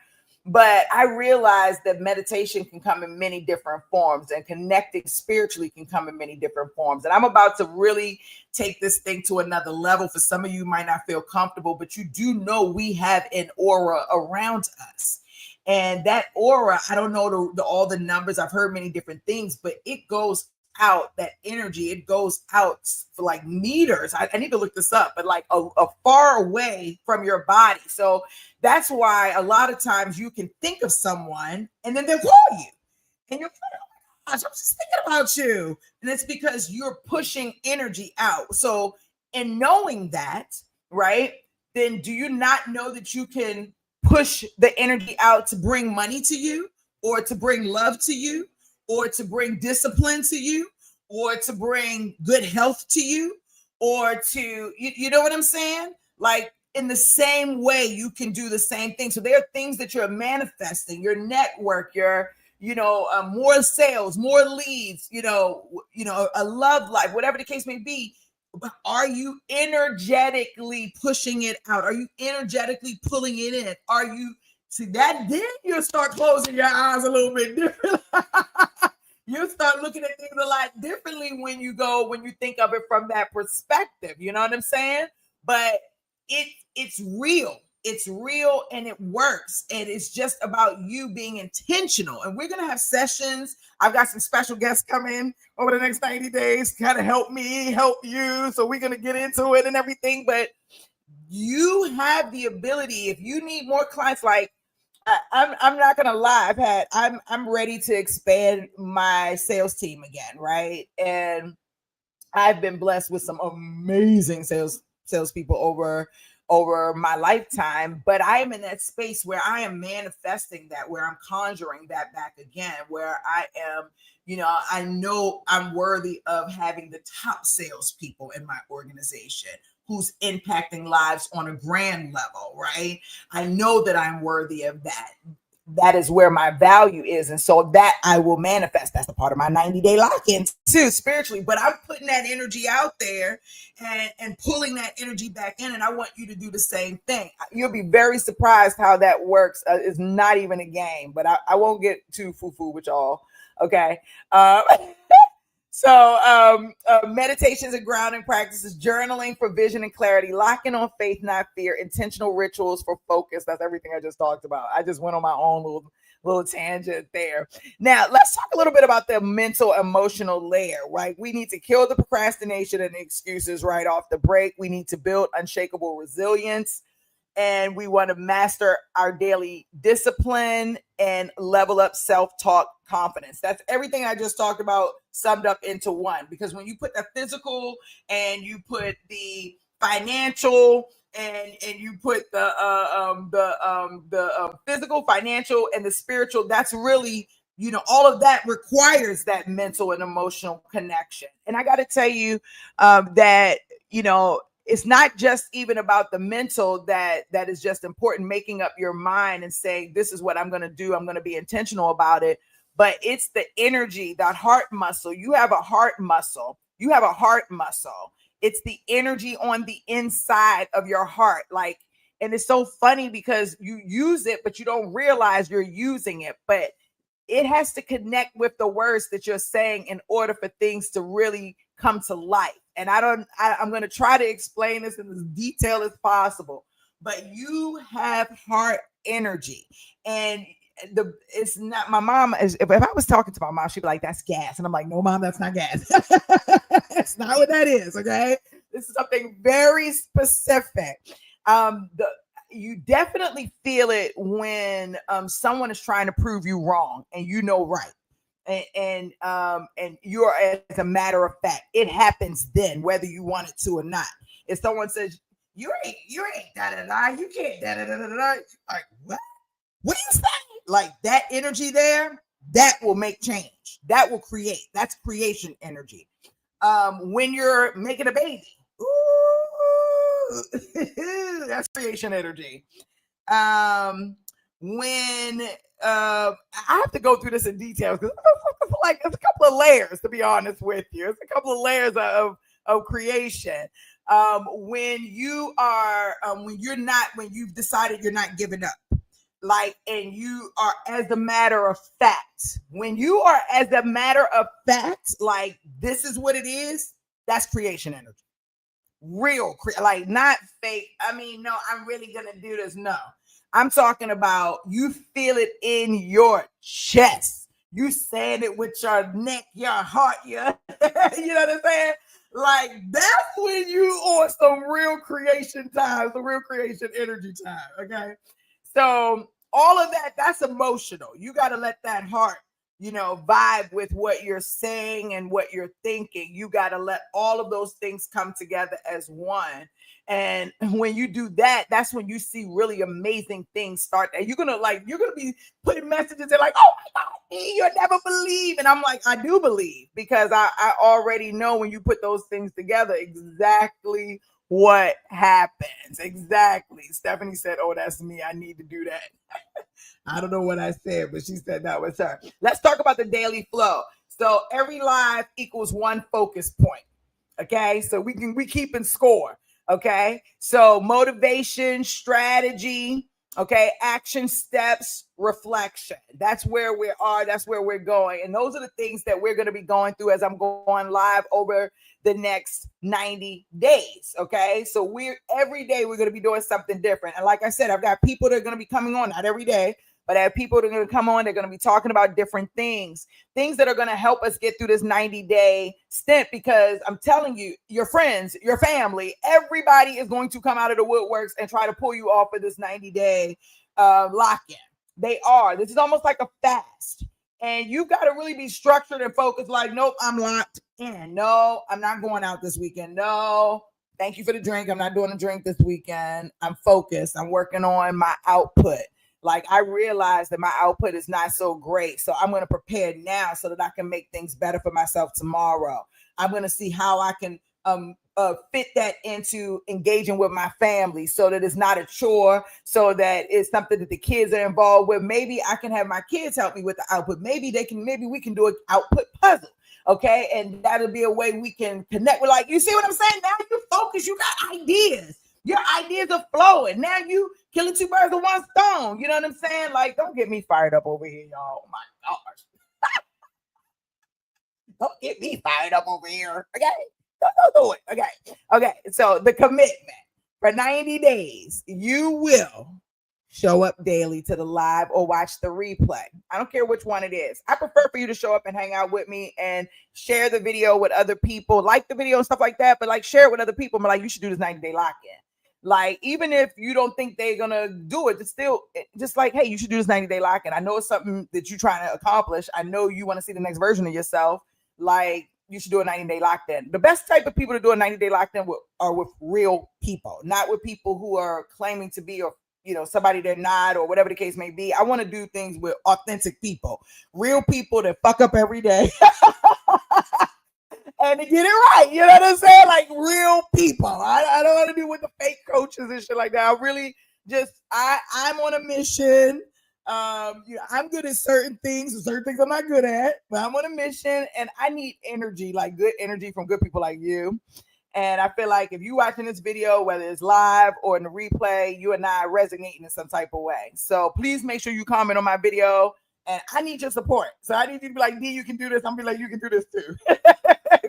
A: But I realized that meditation can come in many different forms, and connecting spiritually can come in many different forms. And I'm about to really take this thing to another level. For some of you might not feel comfortable, but you do know we have an aura around us. And that aura, I don't know all the numbers. I've heard many different things, but it goes out, that energy, it goes out for like meters. I need to look this up, but like a far away from your body. So that's why a lot of times you can think of someone and then they'll call you and you're like, oh my gosh, I'm just thinking about you. And it's because you're pushing energy out. So in knowing that, right, then do you not know that you can push the energy out to bring money to you, or to bring love to you, or to bring discipline to you, or to bring good health to you, or to, you know what I'm saying? Like, in the same way, you can do the same thing. So there are things that you're manifesting, your network, your, more sales, more leads, a love life, whatever the case may be. But are you energetically pushing it out? Are you energetically pulling it in? Are you, see that, then you'll start closing your eyes a little bit different. You start looking at things a lot differently when you think of it from that perspective. You know what I'm saying? But it's real. It's real and it works. And it's just about you being intentional. And we're going to have sessions. I've got some special guests coming over the next 90 days to kind of help me, help you. So we're going to get into it and everything. But you have the ability, if you need more clients, like, I'm not gonna lie, I'm ready to expand my sales team again, right? And I've been blessed with some amazing salespeople over my lifetime, but I am in that space where I am manifesting that, where I'm conjuring that back again, where I am, I know I'm worthy of having the top salespeople in my organization who's impacting lives on a grand level, right? I know that I'm worthy of that. That is where my value is. And so that I will manifest. That's the part of my 90-day lock-in too, spiritually. But I'm putting that energy out there and pulling that energy back in. And I want you to do the same thing. You'll be very surprised how that works. It's not even a game, but I won't get too foo-foo with y'all. Okay. So meditations and grounding practices, journaling for vision and clarity, locking on faith, not fear, intentional rituals for focus. That's everything I just talked about. I just went on my own little tangent there. Now, let's talk a little bit about the mental emotional layer, right? We need to kill the procrastination and the excuses right off the break. We need to build unshakable resilience. And we want to master our daily discipline and level up self-talk confidence. That's everything I just talked about summed up into one. Because when you put the physical and you put the financial and you put the physical, financial, and the spiritual, that's really, all of that requires that mental and emotional connection. And I got to tell you that, it's not just even about the mental that is just important, making up your mind and saying, this is what I'm going to do. I'm going to be intentional about it. But it's the energy, that heart muscle. You have a heart muscle. You have a heart muscle. It's the energy on the inside of your heart. Like, and it's so funny because you use it, but you don't realize you're using it. But it has to connect with the words that you're saying in order for things to really come to life. And I'm going to try to explain this in as detail as possible, but you have heart energy. And it's not, my mom is, if I was talking to my mom, she'd be like, that's gas. And I'm like, no, mom, that's not gas. That's not what that is. Okay. This is something very specific. You definitely feel it when someone is trying to prove you wrong and right. And you're, as a matter of fact, it happens then, whether you want it to or not. If someone says, you ain't da-da-da, you can't da-da-da-da-da, like, what do you say? Like, that energy there, that will make change. That will create. That's creation energy. When you're making a baby, ooh, that's creation energy. When I have to go through this in detail because like it's a couple of layers, to be honest with you. It's a couple of layers of creation. when you've decided you're not giving up, like, and you are as a matter of fact, when you are as a matter of fact, like, this is what it is, that's creation energy. Like, not fake. I mean, no, I'm really gonna do this. No, I'm talking about you feel it in your chest. You saying it with your neck, your heart, your you know what I'm saying? Like, that's when you on some real creation time, some real creation energy time. Okay. So all of that, that's emotional. You got to let that heart, vibe with what you're saying and what you're thinking. You got to let all of those things come together as one. And when you do that, that's when you see really amazing things start. And you're gonna be putting messages in like, oh my God, you'll never believe. And I'm like, I do believe, because I already know when you put those things together exactly what happens. Exactly. Stephanie said, oh, that's me. I need to do that. I don't know what I said, but she said that was her. Let's talk about the daily flow. So every live equals one focus point. Okay. So we keep in score. Okay. So motivation, strategy, okay, action steps, reflection. That's where we are. That's where we're going. And those are the things that we're going to be going through as I'm going live over the next 90 days. Okay. So every day we're going to be doing something different. And like I said, I've got people that are going to be coming on, not every day, but I have people that are going to come on. They're going to be talking about different things that are going to help us get through this 90-day stint, because I'm telling you, your friends, your family, everybody is going to come out of the woodworks and try to pull you off of this 90-day lock-in. They are. This is almost like a fast. And you got to really be structured and focused. Like, nope, I'm locked in. No, I'm not going out this weekend. No, thank you for the drink. I'm not doing a drink this weekend. I'm focused. I'm working on my output. Like, I realize that my output is not so great. So I'm going to prepare now so that I can make things better for myself tomorrow. I'm going to see how I can fit that into engaging with my family so that it's not a chore, so that it's something that the kids are involved with. Maybe I can have my kids help me with the output. Maybe we can do an output puzzle. Okay. And that'll be a way we can connect with, like, you see what I'm saying? Now you focus, you got ideas. Your ideas are flowing. Now you killing two birds with one stone. You know what I'm saying? Like, don't get me fired up over here, y'all. Oh my gosh. Don't get me fired up over here. Okay. Don't do it. Okay. So the commitment for 90 days, you will show up daily to the live or watch the replay. I don't care which one it is. I prefer for you to show up and hang out with me and share the video with other people, like the video and stuff like that, but like share it with other people. But like, you should do this 90-day lock-in. Like, even if you don't think they're gonna do it, just like, hey, you should do this 90-day lock-in. I know it's something that you're trying to accomplish. I know you want to see the next version of yourself. Like, you should do a 90-day lock-in. The best type of people to do a 90-day lock-in are with real people, not with people who are claiming to be, or somebody they're not, or whatever the case may be. I want to do things with authentic people, real people that fuck up every day. And to get it right, you know what I'm saying? Like, real people. I don't want to do with the fake coaches and shit like that. I really I'm on a mission. I'm good at certain things, and certain things I'm not good at, but I'm on a mission, and I need energy, like good energy from good people like you. And I feel like if you watching this video, whether it's live or in the replay, you and I are resonating in some type of way. So please make sure you comment on my video, and I need your support. So I need you to be like, D, you can do this. I'm be like, you can do this too.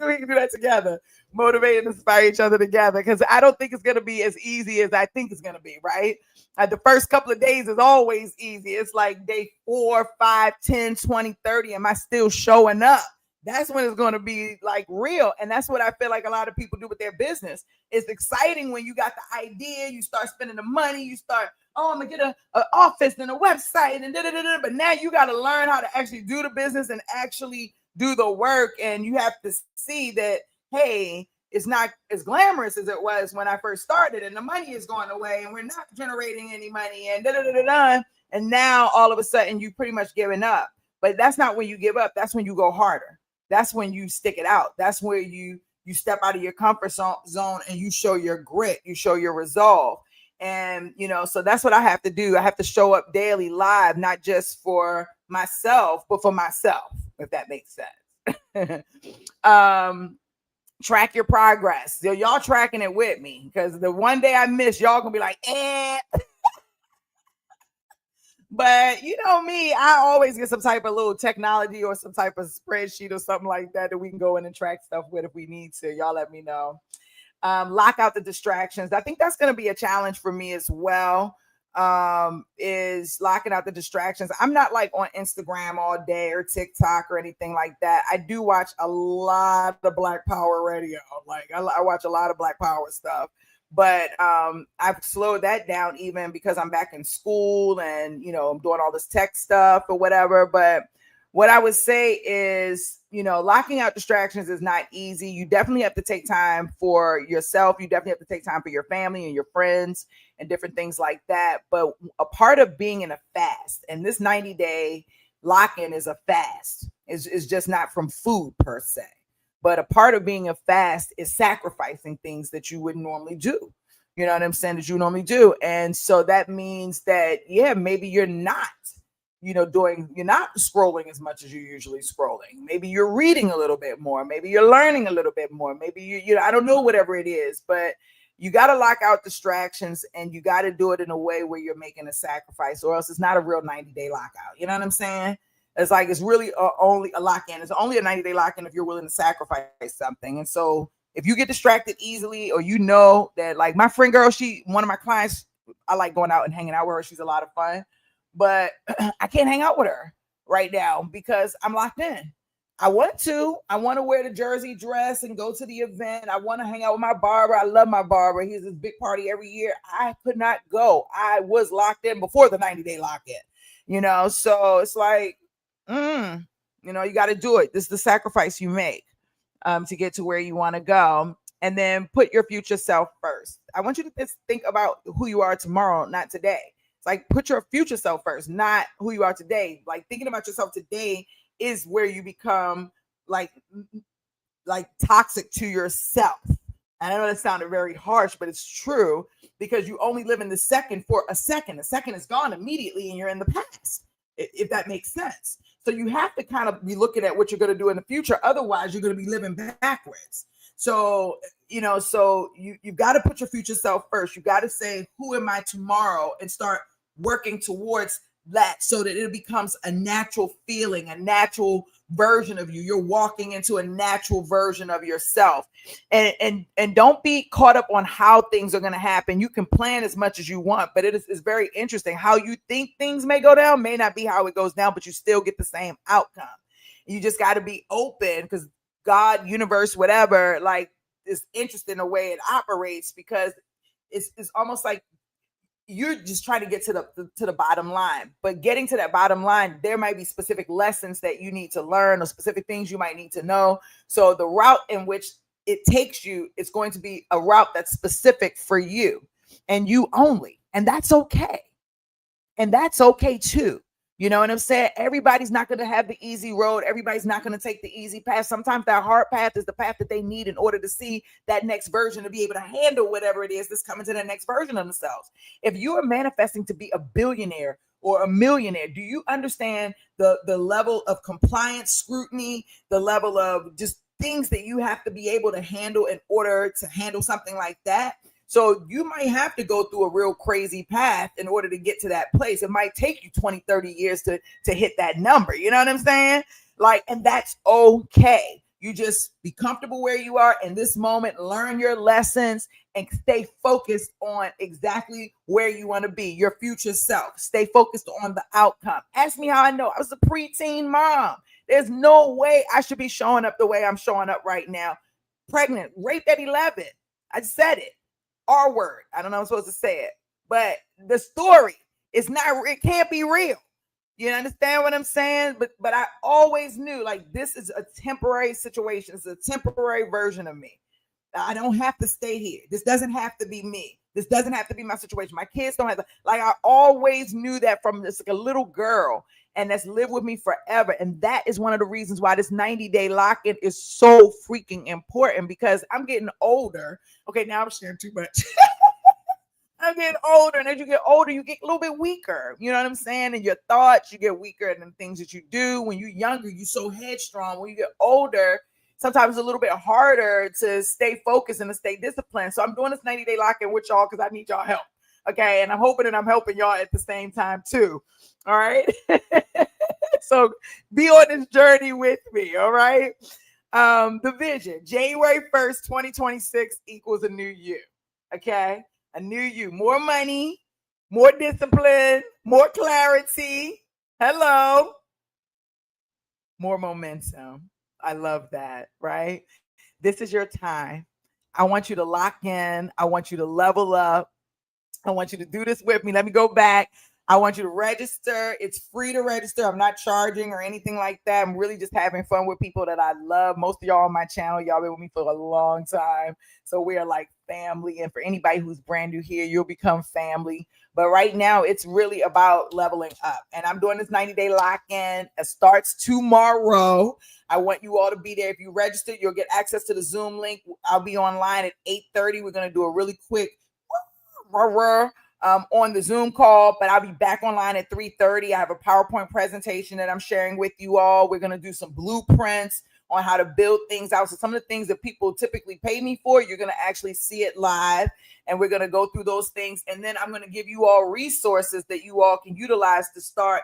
A: We can do that together. Motivate and inspire each other together. Because I don't think it's going to be as easy as I think it's going to be, right? The first couple of days is always easy. It's like day 4, 5, 10, 20, 30. Am I still showing up? That's when it's going to be like real. And that's what I feel like a lot of people do with their business. It's exciting when you got the idea, you start spending the money, you start, oh, I'm going to get an office and a website and da-da-da-da. But now you got to learn how to actually do the business and actually do the work. And you have to see that, hey, it's not as glamorous as it was when I first started, and the money is going away, and we're not generating any money, and da-da-da-da-da. And now all of a sudden you pretty much giving up. But that's not when you give up. That's when you go harder. That's when you stick it out. That's where you step out of your comfort zone and you show your grit, you show your resolve. And, so that's what I have to do. I have to show up daily live, not just for myself, but for myself, if that makes sense. Track your progress. So y'all tracking it with me, because the one day I miss, y'all gonna be like, eh. But you know me, I always get some type of little technology or some type of spreadsheet or something like that that we can go in and track stuff with if we need to. Y'all let me know. Lock out the distractions. I think that's going to be a challenge for me as well. Is locking out the distractions. I'm not like on Instagram all day or TikTok or anything like that. I do watch a lot of Black Power radio. Like I watch a lot of Black Power stuff, but I've slowed that down even because I'm back in school and I'm doing all this tech stuff or whatever. But what I would say is, locking out distractions is not easy. You definitely have to take time for yourself. You definitely have to take time for your family and your friends and different things like that. But a part of being in a fast, and this 90-day lock-in is a fast, is just not from food per se. But a part of being a fast is sacrificing things that you wouldn't normally do. You know what I'm saying? That you normally do. And so that means that, maybe you're not you're not scrolling as much as you're usually scrolling. Maybe you're reading a little bit more. Maybe you're learning a little bit more. Maybe I don't know, whatever it is, but you got to lock out distractions, and you got to do it in a way where you're making a sacrifice, or else it's not a real 90-day lockout. You know what I'm saying? It's like, it's really only a lock-in. It's only a 90-day lock-in if you're willing to sacrifice something. And so if you get distracted easily, or that, like my friend girl, one of my clients, I like going out and hanging out with her. She's a lot of fun. But I can't hang out with her right now because I'm locked in. I want to wear the jersey dress and go to the event. I want to hang out with my barber. I love my barber. He has this big party every year. I could not go. I was locked in before the 90-day lock-in, so it's like, you got to do it. This is the sacrifice you make to get to where you want to go. And then put your future self first. I want you to just think about who you are tomorrow, not today. Like, put your future self first, not who you are today. Like, thinking about yourself today is where you become like toxic to yourself. And I know that sounded very harsh, but it's true, because you only live in the second for a second. A second is gone immediately and you're in the past, if that makes sense. So you have to kind of be looking at what you're going to do in the future. Otherwise, you're going to be living backwards. So, you've got to put your future self first. You got to say, who am I tomorrow? And start working towards that, so that it becomes a natural feeling, a natural version of you. You're walking into a natural version of yourself. And don't be caught up on how things are going to happen. You can plan as much as you want, but it's very interesting. How you think things may go down may not be how it goes down, but you still get the same outcome. You just got to be open, because God, universe, whatever, like, is interested in the way it operates, because it's almost like you're just trying to get to the bottom line. But getting to that bottom line, there might be specific lessons that you need to learn, or specific things you might need to know. So the route in which it takes you is going to be a route that's specific for you and you only. And that's okay. And that's okay too. You know what I'm saying? Everybody's not going to have the easy road. Everybody's not going to take the easy path. Sometimes that hard path is the path that they need in order to see that next version, to be able to handle whatever it is that's coming to the next version of themselves. If you are manifesting to be a billionaire or a millionaire, do you understand the level of compliance scrutiny, the level of just things that you have to be able to handle in order to handle something like that? So you might have to go through a real crazy path in order to get to that place. It might take you 20, 30 years to hit that number. You know what I'm saying? Like, and that's okay. You just be comfortable where you are in this moment, learn your lessons, and stay focused on exactly where you want to be, your future self. Stay focused on the outcome. Ask me how I know. I was a preteen mom. There's no way I should be showing up the way I'm showing up right now. Pregnant, raped at 11. I said it. R word. I don't know if I'm supposed to say it, but the story is not, it can't be real. You understand what I'm saying? But I always knew, like, this is a temporary situation. It's a temporary version of me. I don't have to stay here. This doesn't have to be me. This doesn't have to be my situation. My kids don't have to, like, I always knew that from this, like, a little girl, and that's lived with me forever. And that is one of the reasons why this 90-day lock-in is so freaking important, because I'm getting older. Okay, now I'm sharing too much. I'm getting older, and as you get older, you get a little bit weaker. You know what I'm saying? And your thoughts, you get weaker, and the things that you do. When you're younger, you're so headstrong. When you get older, sometimes it's a little bit harder to stay focused and to stay disciplined. So I'm doing this 90-day lock-in with y'all because I need y'all help. Okay. And I'm hoping that I'm helping y'all at the same time too. All right. So be on this journey with me. All right. The vision, January 1st, 2026 equals a new you. Okay. A new you, more money, more discipline, more clarity. Hello. More momentum. I love that. Right. This is your time. I want you to lock in. I want you to level up. I want you to do this with me. Let me go back. I want you to register. It's free to register. I'm not charging or anything like that. I'm really just having fun with people that I love. Most of y'all on my channel, y'all been with me for a long time. So we are like family. And for anybody who's brand new here, you'll become family. But right now, it's really about leveling up. And I'm doing this 90-day lock-in. It starts tomorrow. I want you all to be there. If you register, you'll get access to the Zoom link. I'll be online at 8:30. We're going to do a really quick on the Zoom call, but I'll be back online at 3:30. I have a PowerPoint presentation that I'm sharing with you all. We're going to do some blueprints on how to build things out. So some of the things that people typically pay me for, you're going to actually see it live, and we're going to go through those things. And then I'm going to give you all resources that you all can utilize to start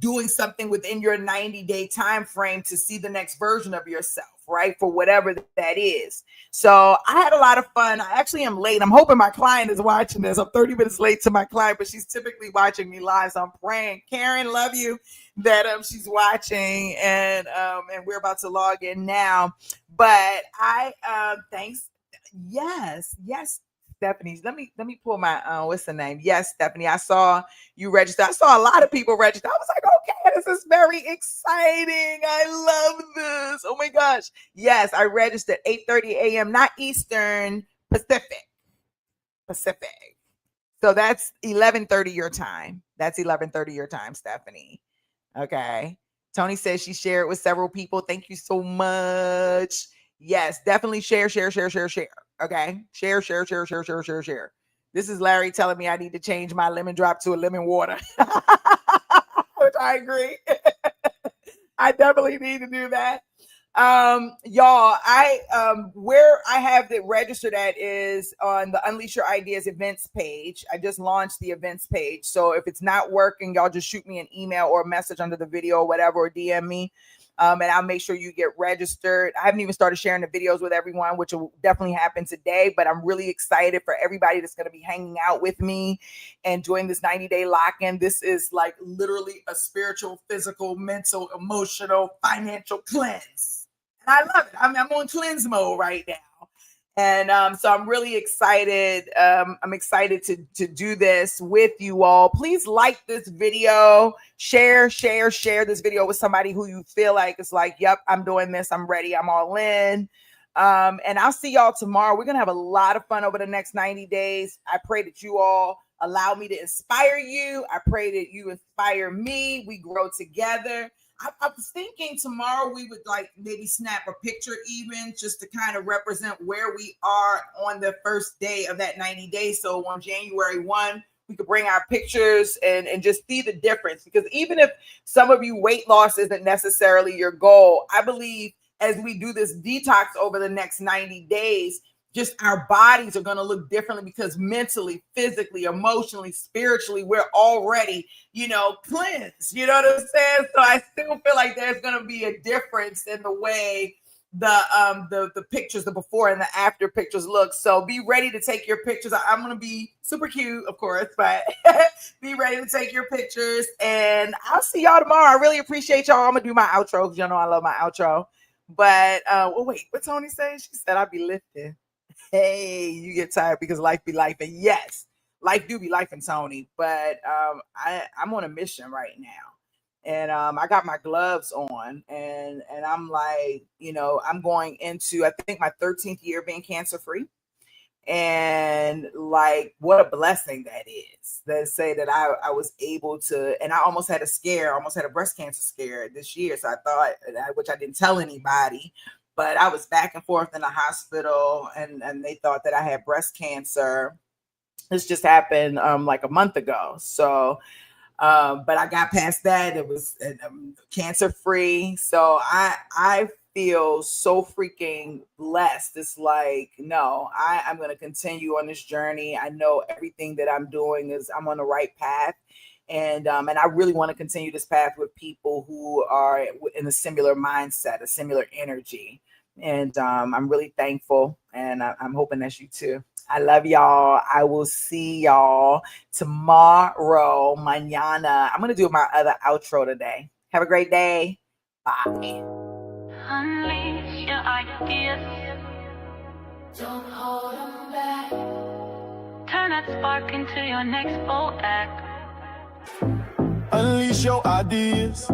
A: doing something within your 90-day time frame to see the next version of yourself, right? For whatever that is. So I had a lot of fun. I actually am late. I'm hoping my client is watching this. I'm 30 minutes late to my client, but she's typically watching me live. So I'm praying, Karen, love you, that she's watching, and we're about to log in now. But thanks. Yes. Stephanie, let me pull my what's the name? Yes, Stephanie, I saw you register. I saw a lot of people register. I was like, okay, this is very exciting. I love this. Oh my gosh. Yes, I registered 8:30 a.m., not Eastern, Pacific. So that's 11:30 your time. That's 11:30 your time, Stephanie. Okay. Tony says she shared with several people. Thank you so much. Yes, definitely share. Okay. Share. This is Larry telling me I need to change my lemon drop to a lemon water. Which I agree. I definitely need to do that. Y'all, where I have it registered at is on the Unleash Your Ideas events page. I just launched the events page. So if it's not working, y'all just shoot me an email or a message under the video or whatever, or DM me. And I'll make sure you get registered. I haven't even started sharing the videos with everyone, which will definitely happen today, but I'm really excited for everybody that's going to be hanging out with me and doing this 90-day lock-in. This is like literally a spiritual, physical, mental, emotional, financial cleanse. And I love it. I'm on cleanse mode right now. And so I'm really excited. I'm excited to do this with you all. Please like this video, share this video with somebody who you feel like is like, yep, I'm doing this. I'm ready. I'm all in. And I'll see y'all tomorrow. We're going to have a lot of fun over the next 90 days. I pray that you all allow me to inspire you. I pray that you inspire me. We grow together. I was thinking tomorrow we would like maybe snap a picture even just to kind of represent where we are on the first day of that 90 days. So on January 1, we could bring our pictures and just see the difference. Because even if some of you weight loss isn't necessarily your goal, I believe as we do this detox over the next 90 days, just our bodies are going to look differently because mentally, physically, emotionally, spiritually, we're already, cleansed. You know what I'm saying? So I still feel like there's going to be a difference in the way the pictures, the before and the after pictures look. So be ready to take your pictures. I'm going to be super cute, of course, but be ready to take your pictures. And I'll see y'all tomorrow. I really appreciate y'all. I'm going to do my outro because y'all know I love my outro. But wait, what Tony said? She said I'll be lifting. Hey, you get tired because life be life. And yes, life do be life in Tony, but I'm on a mission right now. And I got my gloves on and I'm like, I'm going into, I think, my 13th year being cancer free. And like, what a blessing that is. They say that I was able to, and I almost had a breast cancer scare this year. So I thought, which I didn't tell anybody, but I was back and forth in the hospital and they thought that I had breast cancer. This just happened like a month ago. So, but I got past that. It was cancer free. So I feel so freaking blessed. It's like, no, I'm going to continue on this journey. I know everything that I'm doing is I'm on the right path. And I really want to continue this path with people who are in a similar mindset, a similar energy. And I'm really thankful, and I'm hoping that's you too. I love y'all. I will see y'all tomorrow, mañana. I'm going to do my other outro today. Have a great day. Bye.
B: Unleash your ideas. Don't hold them back. Turn that spark into your next bold act.
C: Unleash your ideas.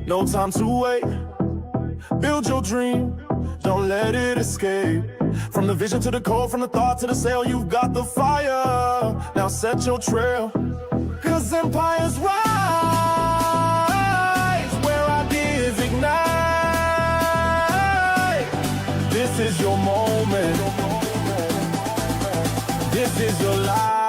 C: No time to wait. Build your dream. Don't let it escape. From the vision to the code, from the thought to the sale, you've got the fire. Now set your trail. 'Cause empires rise where ideas ignite. This is your moment. This is your life.